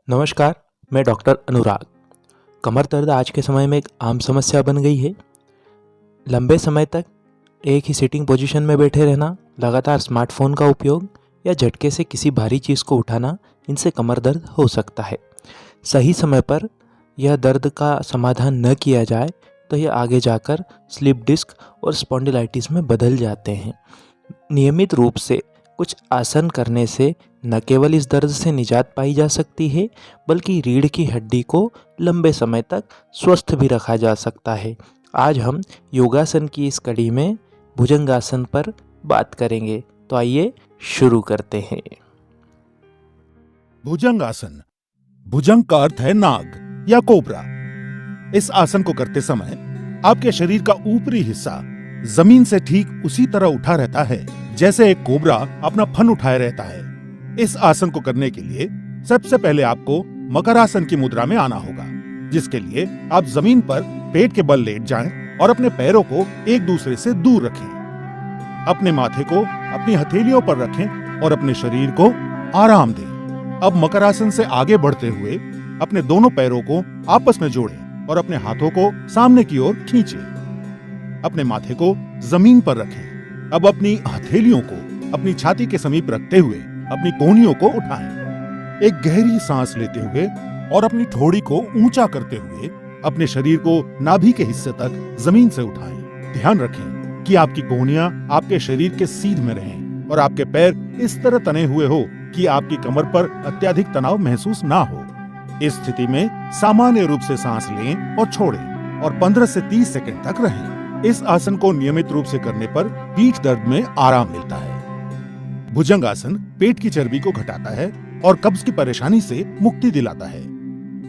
नमस्कार, मैं डॉक्टर अनुराग। कमर दर्द आज के समय में एक आम समस्या बन गई है। लंबे समय तक एक ही सिटिंग पोजीशन में बैठे रहना, लगातार स्मार्टफोन का उपयोग या झटके से किसी भारी चीज़ को उठाना, इनसे कमर दर्द हो सकता है। सही समय पर यह दर्द का समाधान न किया जाए तो यह आगे जाकर स्लिप डिस्क और स्पॉन्डिलाइटिस में बदल जाते हैं। नियमित रूप से कुछ आसन करने से न केवल इस दर्द से निजात पाई जा सकती है, बल्कि रीढ़ की हड्डी को लंबे समय तक स्वस्थ भी रखा जा सकता है। आज हम योगासन की इस कड़ी में भुजंगासन पर बात करेंगे, तो आइए शुरू करते हैं। भुजंगासन। भुजंग का अर्थ है नाग या कोबरा। इस आसन को करते समय आपके शरीर का ऊपरी हिस्सा जमीन से ठीक उसी तरह उठा रहता है जैसे एक कोबरा अपना फन उठाए रहता है। इस आसन को करने के लिए सबसे पहले आपको मकरासन की मुद्रा में आना होगा, जिसके लिए आप जमीन पर पेट के बल लेट जाएं और अपने पैरों को एक दूसरे से दूर रखें। अपने माथे को अपनी हथेलियों पर रखें और अपने शरीर को आराम दें। अब मकरासन से आगे बढ़ते हुए अपने दोनों पैरों को आपस में जोड़ें और अपने हाथों को सामने की ओर खींचें। अपने माथे को जमीन पर रखें। अब अपनी हथेलियों को अपनी छाती के समीप रखते हुए अपनी कोहनियों को उठाएं। एक गहरी सांस लेते हुए और अपनी ठोड़ी को ऊंचा करते हुए अपने शरीर को नाभि के हिस्से तक जमीन से उठाएं। ध्यान रखें कि आपकी कोहनियां आपके शरीर के सीध में रहें और आपके पैर इस तरह तने हुए हो कि आपकी कमर पर अत्यधिक तनाव महसूस ना हो। इस स्थिति में सामान्य रूप से सांस लें और छोड़ें और 15 से 30 सेकंड तक रहें। इस आसन को नियमित रूप से करने पर पीठ दर्द में आराम मिलता है। भुजंगासन पेट की चर्बी को घटाता है और कब्ज की परेशानी से मुक्ति दिलाता है।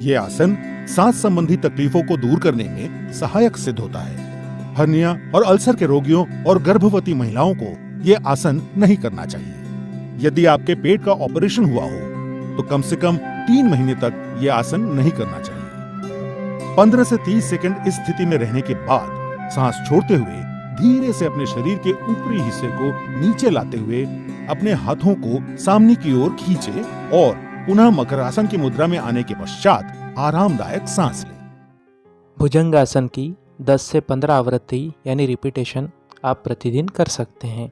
ये आसन सांस संबंधी तकलीफों को दूर करने में सहायक सिद्ध होता है। हर्निया और अल्सर के रोगियों और गर्भवती महिलाओं को ये आसन नहीं करना चाहिए। यदि आपके पेट का ऑपरेशन हुआ हो तो कम से कम 3 महीने तक ये आसन नहीं करना चाहिए। 15 से 30 सेकंड इस स्थिति में रहने के बाद सांस छोड़ते हुए धीरे से अपने शरीर के ऊपरी हिस्से को नीचे लाते हुए अपने हाथों को सामने की ओर खींचे और पुनः मकरासन की मुद्रा में आने के पश्चात आरामदायक सांस लें। भुजंगासन की 10 से 15 आवृत्ति यानी रिपीटेशन आप प्रतिदिन कर सकते हैं।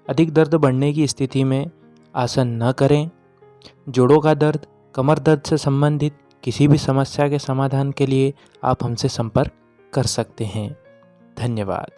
अधिक दर्द बढ़ने की स्थिति में आसन न करें। जोड़ों का दर्द, कमर दर्द से संबंधित किसी भी समस्या के समाधान के लिए आप हमसे संपर्क कर सकते हैं। धन्यवाद।